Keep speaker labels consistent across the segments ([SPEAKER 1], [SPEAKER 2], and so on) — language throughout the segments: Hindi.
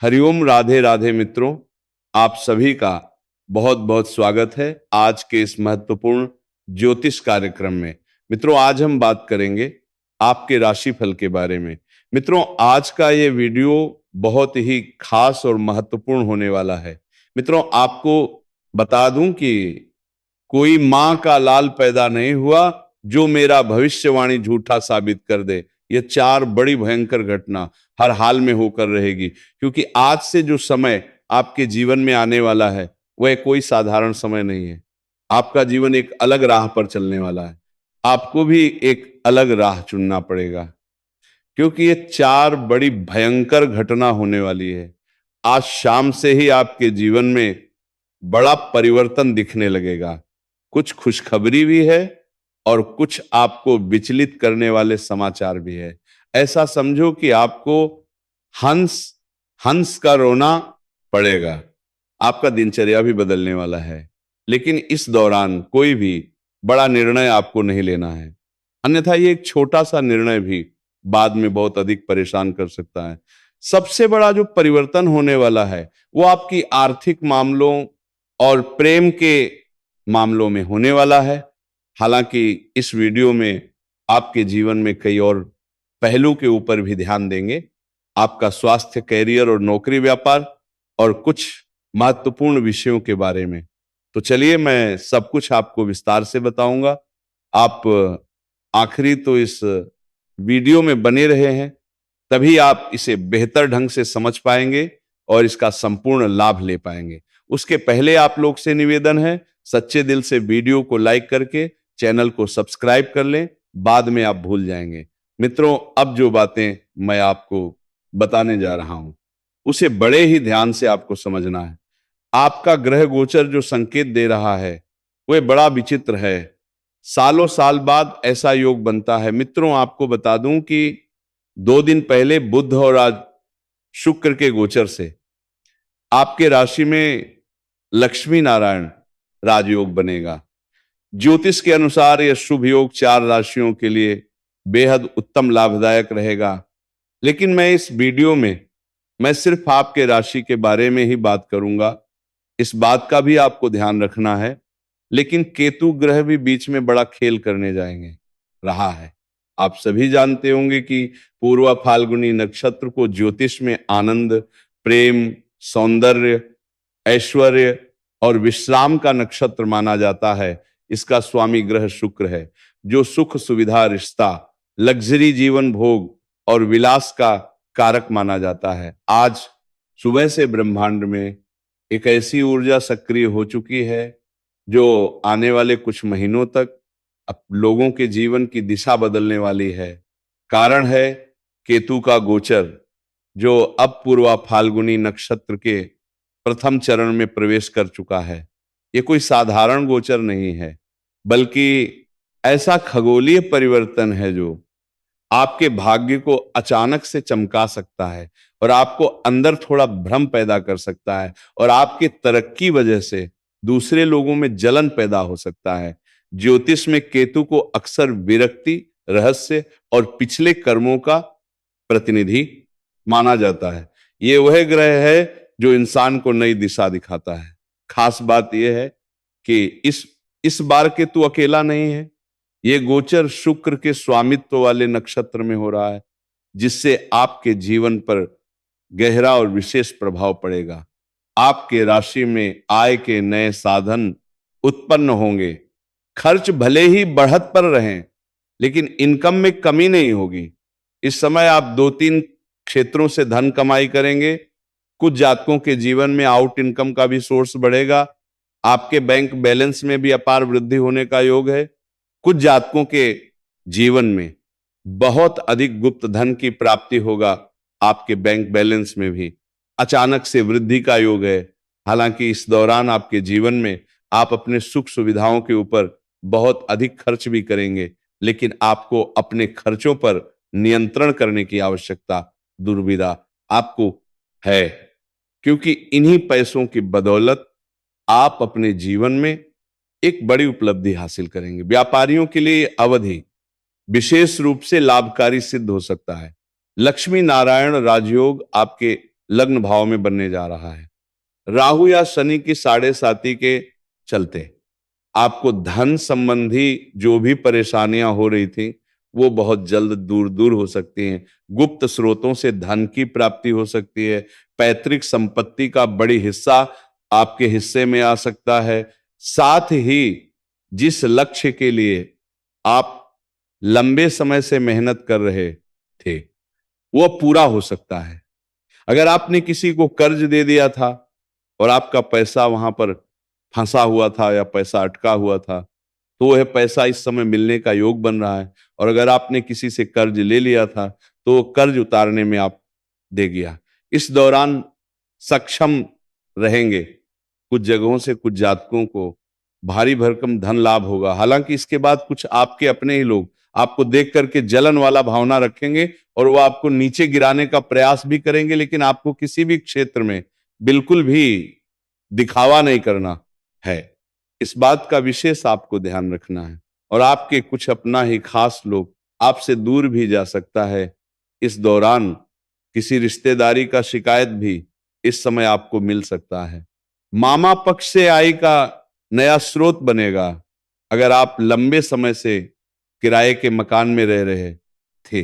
[SPEAKER 1] हरिओम, राधे राधे मित्रों। आप सभी का बहुत बहुत स्वागत है आज के इस महत्वपूर्ण ज्योतिष कार्यक्रम में। मित्रों, आज हम बात करेंगे आपके राशिफल के बारे में। मित्रों, आज का ये वीडियो बहुत ही खास और महत्वपूर्ण होने वाला है। मित्रों, आपको बता दूं कि कोई मां का लाल पैदा नहीं हुआ जो मेरा भविष्यवाणी झूठा साबित कर दे। ये चार बड़ी भयंकर घटना हर हाल में होकर रहेगी, क्योंकि आज से जो समय आपके जीवन में आने वाला है वह कोई साधारण समय नहीं है। आपका जीवन एक अलग राह पर चलने वाला है। आपको भी एक अलग राह चुनना पड़ेगा, क्योंकि ये चार बड़ी भयंकर घटना होने वाली है। आज शाम से ही आपके जीवन में बड़ा परिवर्तन दिखने लगेगा। कुछ खुशखबरी भी है और कुछ आपको विचलित करने वाले समाचार भी है। ऐसा समझो कि आपको हंस हंस का रोना पड़ेगा। आपका दिनचर्या भी बदलने वाला है, लेकिन इस दौरान कोई भी बड़ा निर्णय आपको नहीं लेना है, अन्यथा ये एक छोटा सा निर्णय भी बाद में बहुत अधिक परेशान कर सकता है। सबसे बड़ा जो परिवर्तन होने वाला है वो आपकी आर्थिक मामलों और प्रेम के मामलों में होने वाला है। हालांकि इस वीडियो में आपके जीवन में कई और पहलू के ऊपर भी ध्यान देंगे। आपका स्वास्थ्य, कैरियर और नौकरी, व्यापार और कुछ महत्वपूर्ण विषयों के बारे में। तो चलिए, मैं सब कुछ आपको विस्तार से बताऊंगा। आप आखिरी तो इस वीडियो में बने रहे हैं, तभी आप इसे बेहतर ढंग से समझ पाएंगे और इसका संपूर्ण लाभ ले पाएंगे। उसके पहले आप लोग से निवेदन है, सच्चे दिल से वीडियो को लाइक करके चैनल को सब्सक्राइब कर लें, बाद में आप भूल जाएंगे। मित्रों, अब जो बातें मैं आपको बताने जा रहा हूं उसे बड़े ही ध्यान से आपको समझना है। आपका ग्रह गोचर जो संकेत दे रहा है वह बड़ा विचित्र है। सालों साल बाद ऐसा योग बनता है। मित्रों, आपको बता दूं कि 2 दिन पहले बुध और आज शुक्र के गोचर से आपके राशि में लक्ष्मी नारायण राजयोग बनेगा। ज्योतिष के अनुसार यह शुभ योग 4 राशियों के लिए बेहद उत्तम लाभदायक रहेगा। लेकिन मैं इस वीडियो में सिर्फ आपके राशि के बारे में ही बात करूंगा। इस बात का भी आपको ध्यान रखना है, लेकिन केतु ग्रह भी बीच में बड़ा खेल करने रहा है। आप सभी जानते होंगे कि पूर्वा फाल्गुनी नक्षत्र को ज्योतिष में आनंद, प्रेम, सौंदर्य, ऐश्वर्य और विश्राम का नक्षत्र माना जाता है। इसका स्वामी ग्रह शुक्र है, जो सुख, सुविधा, रिश्ता, लग्जरी जीवन भोग और विलास का कारक माना जाता है। आज सुबह से ब्रह्मांड में एक ऐसी ऊर्जा सक्रिय हो चुकी है जो आने वाले कुछ महीनों तक अब लोगों के जीवन की दिशा बदलने वाली है। कारण है केतु का गोचर, जो अब पूर्वा फाल्गुनी नक्षत्र के प्रथम चरण में प्रवेश कर चुका है। ये कोई साधारण गोचर नहीं है, बल्कि ऐसा खगोलीय परिवर्तन है जो आपके भाग्य को अचानक से चमका सकता है और आपको अंदर थोड़ा भ्रम पैदा कर सकता है, और आपके तरक्की वजह से दूसरे लोगों में जलन पैदा हो सकता है। ज्योतिष में केतु को अक्सर विरक्ति, रहस्य और पिछले कर्मों का प्रतिनिधि माना जाता है। ये वह ग्रह है जो इंसान को नई दिशा दिखाता है। खास बात यह है कि इस बार केतु अकेला नहीं है। ये गोचर शुक्र के स्वामित्व वाले नक्षत्र में हो रहा है, जिससे आपके जीवन पर गहरा और विशेष प्रभाव पड़ेगा। आपके राशि में आय के नए साधन उत्पन्न होंगे। खर्च भले ही बढ़त पर रहें, लेकिन इनकम में कमी नहीं होगी। इस समय आप 2-3 क्षेत्रों से धन कमाई करेंगे। कुछ जातकों के जीवन में आउट इनकम का भी सोर्स बढ़ेगा। आपके बैंक बैलेंस में भी अपार वृद्धि होने का योग है। कुछ जातकों के जीवन में बहुत अधिक गुप्त धन की प्राप्ति होगा। आपके बैंक बैलेंस में भी अचानक से वृद्धि का योग है। हालांकि इस दौरान आपके जीवन में आप अपने सुख सुविधाओं के ऊपर बहुत अधिक खर्च भी करेंगे, लेकिन आपको अपने खर्चों पर नियंत्रण करने की आवश्यकता दुर्विधा आपको है, क्योंकि इन्हीं पैसों की बदौलत आप अपने जीवन में एक बड़ी उपलब्धि हासिल करेंगे। व्यापारियों के लिए अवधि विशेष रूप से लाभकारी सिद्ध हो सकता है। लक्ष्मी नारायण राजयोग आपके लग्न भाव में बनने जा रहा है। राहु या शनि की 7.5 के चलते आपको धन संबंधी जो भी परेशानियां हो रही थी वो बहुत जल्द दूर दूर हो सकती हैं। गुप्त स्रोतों से धन की प्राप्ति हो सकती है। पैतृक संपत्ति का बड़ी हिस्सा आपके हिस्से में आ सकता है। साथ ही जिस लक्ष्य के लिए आप लंबे समय से मेहनत कर रहे थे वो पूरा हो सकता है। अगर आपने किसी को कर्ज दे दिया था और आपका पैसा वहां पर फंसा हुआ था या पैसा अटका हुआ था, तो वह पैसा इस समय मिलने का योग बन रहा है। और अगर आपने किसी से कर्ज ले लिया था तो वो कर्ज उतारने में आप दे गया। इस दौरान सक्षम रहेंगे। कुछ जगहों से कुछ जातकों को भारी भरकम धन लाभ होगा। हालांकि इसके बाद कुछ आपके अपने ही लोग आपको देख करके जलन वाला भावना रखेंगे और वो आपको नीचे गिराने का प्रयास भी करेंगे, लेकिन आपको किसी भी क्षेत्र में बिल्कुल भी दिखावा नहीं करना है। इस बात का विशेष आपको ध्यान रखना है। और आपके कुछ अपना ही खास लोग आपसे दूर भी जा सकता है। इस दौरान किसी रिश्तेदारी का शिकायत भी इस समय आपको मिल सकता है। मामा पक्ष से आय का नया स्रोत बनेगा। अगर आप लंबे समय से किराए के मकान में रह रहे थे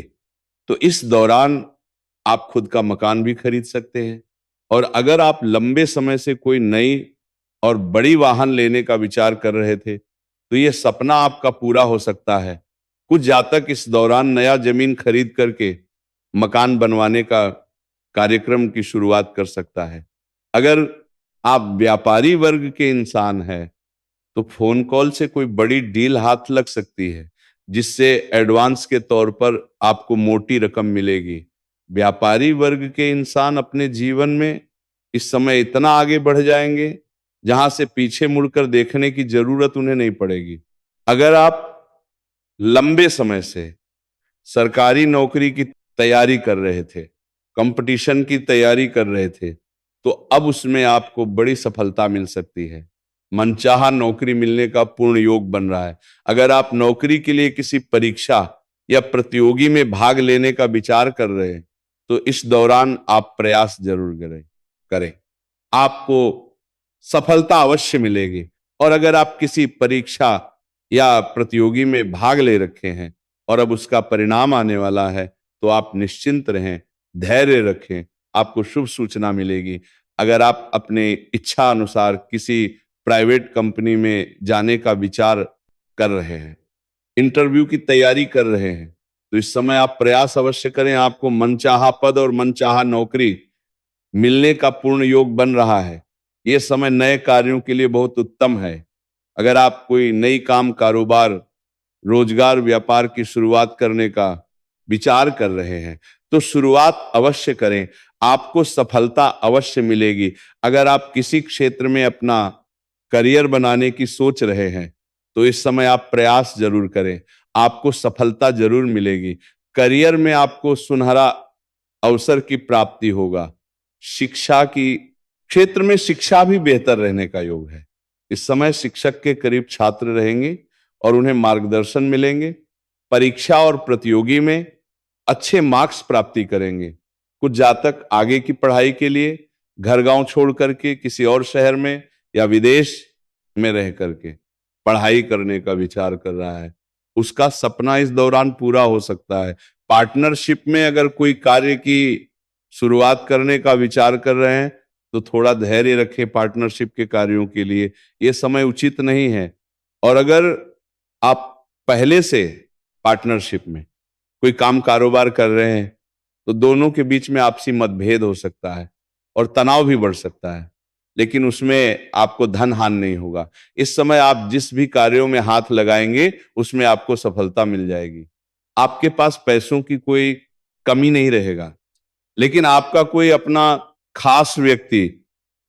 [SPEAKER 1] तो इस दौरान आप खुद का मकान भी खरीद सकते हैं। और अगर आप लंबे समय से कोई नई और बड़ी वाहन लेने का विचार कर रहे थे तो यह सपना आपका पूरा हो सकता है। कुछ जातक इस दौरान नया जमीन खरीद करके मकान बनवाने का कार्यक्रम की शुरुआत कर सकता है। अगर आप व्यापारी वर्ग के इंसान हैं तो फोन कॉल से कोई बड़ी डील हाथ लग सकती है जिससे एडवांस के तौर पर आपको मोटी रकम मिलेगी। व्यापारी वर्ग के इंसान अपने जीवन में इस समय इतना आगे बढ़ जाएंगे जहां से पीछे मुड़कर देखने की जरूरत उन्हें नहीं पड़ेगी। अगर आप लंबे समय से सरकारी नौकरी की तैयारी कर रहे थे, कंपटीशन की तैयारी कर रहे थे, तो अब उसमें आपको बड़ी सफलता मिल सकती है। मनचाहा नौकरी मिलने का पूर्ण योग बन रहा है। अगर आप नौकरी के लिए किसी परीक्षा या प्रतियोगी में भाग लेने का विचार कर रहे हैं तो इस दौरान आप प्रयास जरूर करें। आपको सफलता अवश्य मिलेगी। और अगर आप किसी परीक्षा या प्रतियोगी में भाग ले रखे हैं और अब उसका परिणाम आने वाला है तो आप निश्चिंत रहें, धैर्य रखें, आपको शुभ सूचना मिलेगी। अगर आप अपने इच्छा अनुसार किसी प्राइवेट कंपनी में जाने का विचार कर रहे हैं, इंटरव्यू की तैयारी कर रहे हैं, तो इस समय आप प्रयास अवश्य करें। आपको मनचाहा पद और मनचाहा नौकरी मिलने का पूर्ण योग बन रहा है। यह समय नए कार्यों के लिए बहुत उत्तम है। अगर आप कोई नई काम, कारोबार, रोजगार, व्यापार की शुरुआत करने का विचार कर रहे हैं तो शुरुआत अवश्य करें, आपको सफलता अवश्य मिलेगी। अगर आप किसी क्षेत्र में अपना करियर बनाने की सोच रहे हैं तो इस समय आप प्रयास जरूर करें, आपको सफलता जरूर मिलेगी। करियर में आपको सुनहरा अवसर की प्राप्ति होगा। शिक्षा की क्षेत्र में शिक्षा भी बेहतर रहने का योग है। इस समय शिक्षक के करीब छात्र रहेंगे और उन्हें मार्गदर्शन मिलेंगे। परीक्षा और प्रतियोगी में अच्छे मार्क्स प्राप्ति करेंगे। कुछ जातक आगे की पढ़ाई के लिए घर गांव छोड़ करके किसी और शहर में या विदेश में रह करके पढ़ाई करने का विचार कर रहा है, उसका सपना इस दौरान पूरा हो सकता है। पार्टनरशिप में अगर कोई कार्य की शुरुआत करने का विचार कर रहे हैं तो थोड़ा धैर्य रखें। पार्टनरशिप के कार्यों के लिए यह समय उचित नहीं है। और अगर आप पहले से पार्टनरशिप में कोई काम कारोबार कर रहे हैं तो दोनों के बीच में आपसी मतभेद हो सकता है और तनाव भी बढ़ सकता है, लेकिन उसमें आपको धन हानि नहीं होगा। इस समय आप जिस भी कार्यों में हाथ लगाएंगे उसमें आपको सफलता मिल जाएगी। आपके पास पैसों की कोई कमी नहीं रहेगा, लेकिन आपका कोई अपना खास व्यक्ति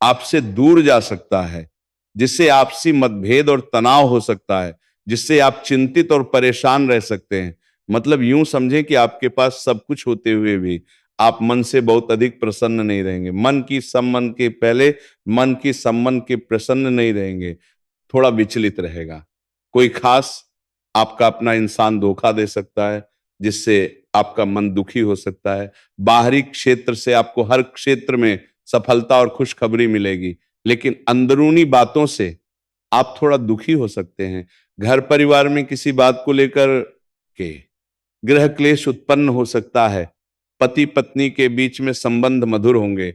[SPEAKER 1] आपसे दूर जा सकता है जिससे आपसी मतभेद और तनाव हो सकता है, जिससे आप चिंतित और परेशान रह सकते हैं। मतलब यूं समझें कि आपके पास सब कुछ होते हुए भी आप मन से बहुत अधिक प्रसन्न नहीं रहेंगे। मन की सम्मन के पहले मन की सम्मन के प्रसन्न नहीं रहेंगे, थोड़ा विचलित रहेगा। कोई खास आपका अपना इंसान धोखा दे सकता है, जिससे आपका मन दुखी हो सकता है। बाहरी क्षेत्र से आपको हर क्षेत्र में सफलता और खुशखबरी मिलेगी, लेकिन अंदरूनी बातों से आप थोड़ा दुखी हो सकते हैं। घर परिवार में किसी बात को लेकर के गृह क्लेश उत्पन्न हो सकता है। पति पत्नी के बीच में संबंध मधुर होंगे।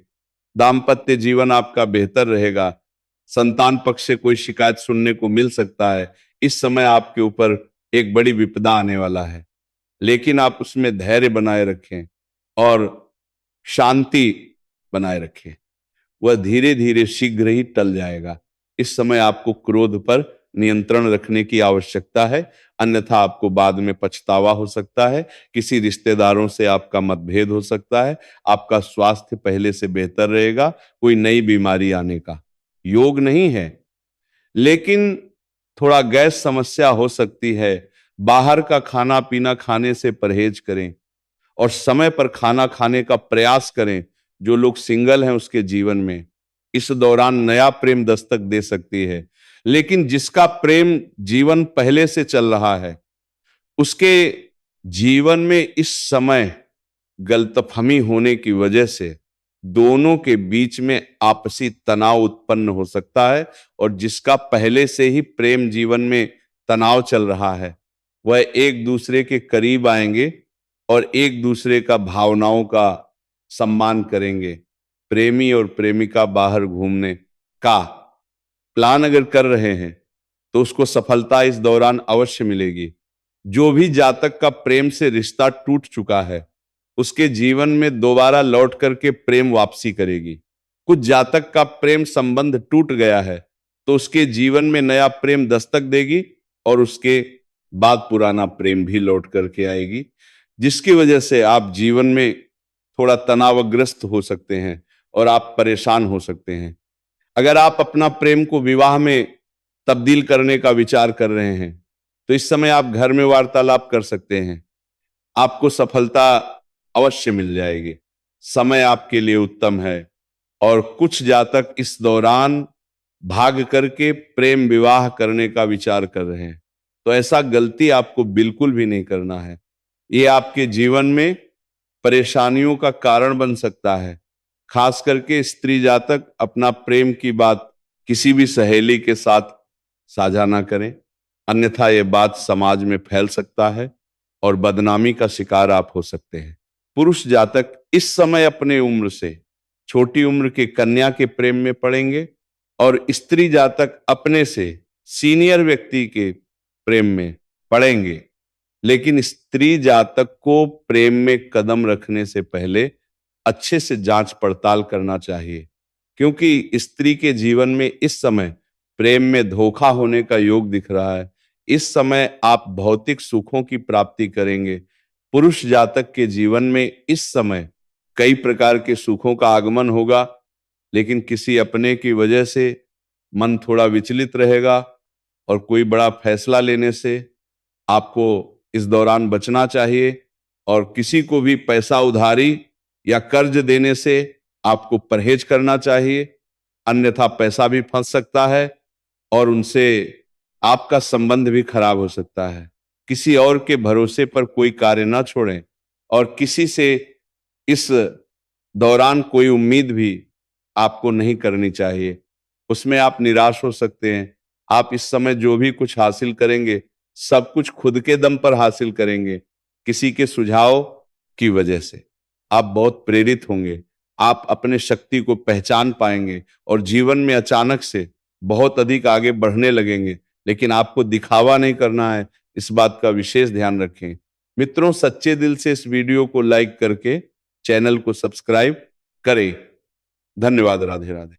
[SPEAKER 1] दाम्पत्य जीवन आपका बेहतर रहेगा। संतान पक्ष से कोई शिकायत सुनने को मिल सकता है। इस समय आपके ऊपर एक बड़ी विपदा आने वाला है, लेकिन आप उसमें धैर्य बनाए रखें और शांति बनाए रखें। वह धीरे धीरे शीघ्र ही टल जाएगा। इस समय आपको क्रोध पर नियंत्रण रखने की आवश्यकता है, अन्यथा आपको बाद में पछतावा हो सकता है। किसी रिश्तेदारों से आपका मतभेद हो सकता है। आपका स्वास्थ्य पहले से बेहतर रहेगा। कोई नई बीमारी आने का योग नहीं है, लेकिन थोड़ा गैस समस्या हो सकती है। बाहर का खाना पीना खाने से परहेज करें और समय पर खाना खाने का प्रयास करें। जो लोग सिंगल हैं उसके जीवन में इस दौरान नया प्रेम दस्तक दे सकती है, लेकिन जिसका प्रेम जीवन पहले से चल रहा है उसके जीवन में इस समय गलतफहमी होने की वजह से दोनों के बीच में आपसी तनाव उत्पन्न हो सकता है। और जिसका पहले से ही प्रेम जीवन में तनाव चल रहा है वह एक दूसरे के करीब आएंगे और एक दूसरे का भावनाओं का सम्मान करेंगे। प्रेमी और प्रेमिका बाहर घूमने का प्लान अगर कर रहे हैं तो उसको सफलता इस दौरान अवश्य मिलेगी। जो भी जातक का प्रेम से रिश्ता टूट चुका है उसके जीवन में दोबारा लौट करके प्रेम वापसी करेगी। कुछ जातक का प्रेम संबंध टूट गया है तो उसके जीवन में नया प्रेम दस्तक देगी और उसके बाद पुराना प्रेम भी लौट करके आएगी, जिसकी वजह से आप जीवन में थोड़ा तनावग्रस्त हो सकते हैं और आप परेशान हो सकते हैं। अगर आप अपना प्रेम को विवाह में तब्दील करने का विचार कर रहे हैं तो इस समय आप घर में वार्तालाप कर सकते हैं। आपको सफलता अवश्य मिल जाएगी। समय आपके लिए उत्तम है और कुछ जातक इस दौरान भाग करके प्रेम विवाह करने का विचार कर रहे हैं, तो ऐसा गलती आपको बिल्कुल भी नहीं करना है। ये आपके जीवन में परेशानियों का कारण बन सकता है। खास करके स्त्री जातक अपना प्रेम की बात किसी भी सहेली के साथ साझा ना करें, अन्यथा ये बात समाज में फैल सकता है और बदनामी का शिकार आप हो सकते हैं। पुरुष जातक इस समय अपने उम्र से छोटी उम्र के कन्या के प्रेम में पड़ेंगे और स्त्री जातक अपने से सीनियर व्यक्ति के प्रेम में पड़ेंगे। लेकिन स्त्री जातक को प्रेम में कदम रखने से पहले अच्छे से जांच पड़ताल करना चाहिए, क्योंकि स्त्री के जीवन में इस समय प्रेम में धोखा होने का योग दिख रहा है। इस समय आप भौतिक सुखों की प्राप्ति करेंगे। पुरुष जातक के जीवन में इस समय कई प्रकार के सुखों का आगमन होगा, लेकिन किसी अपने की वजह से मन थोड़ा विचलित रहेगा और कोई बड़ा फैसला लेने से आपको इस दौरान बचना चाहिए। और किसी को भी पैसा उधारी या कर्ज देने से आपको परहेज करना चाहिए, अन्यथा पैसा भी फंस सकता है और उनसे आपका संबंध भी खराब हो सकता है। किसी और के भरोसे पर कोई कार्य ना छोड़ें और किसी से इस दौरान कोई उम्मीद भी आपको नहीं करनी चाहिए, उसमें आप निराश हो सकते हैं। आप इस समय जो भी कुछ हासिल करेंगे सब कुछ खुद के दम पर हासिल करेंगे। किसी के सुझाव की वजह से आप बहुत प्रेरित होंगे, आप अपने शक्ति को पहचान पाएंगे और जीवन में अचानक से बहुत अधिक आगे बढ़ने लगेंगे। लेकिन आपको दिखावा नहीं करना है, इस बात का विशेष ध्यान रखें। मित्रों, सच्चे दिल से इस वीडियो को लाइक करके चैनल को सब्सक्राइब करें। धन्यवाद। राधे राधे।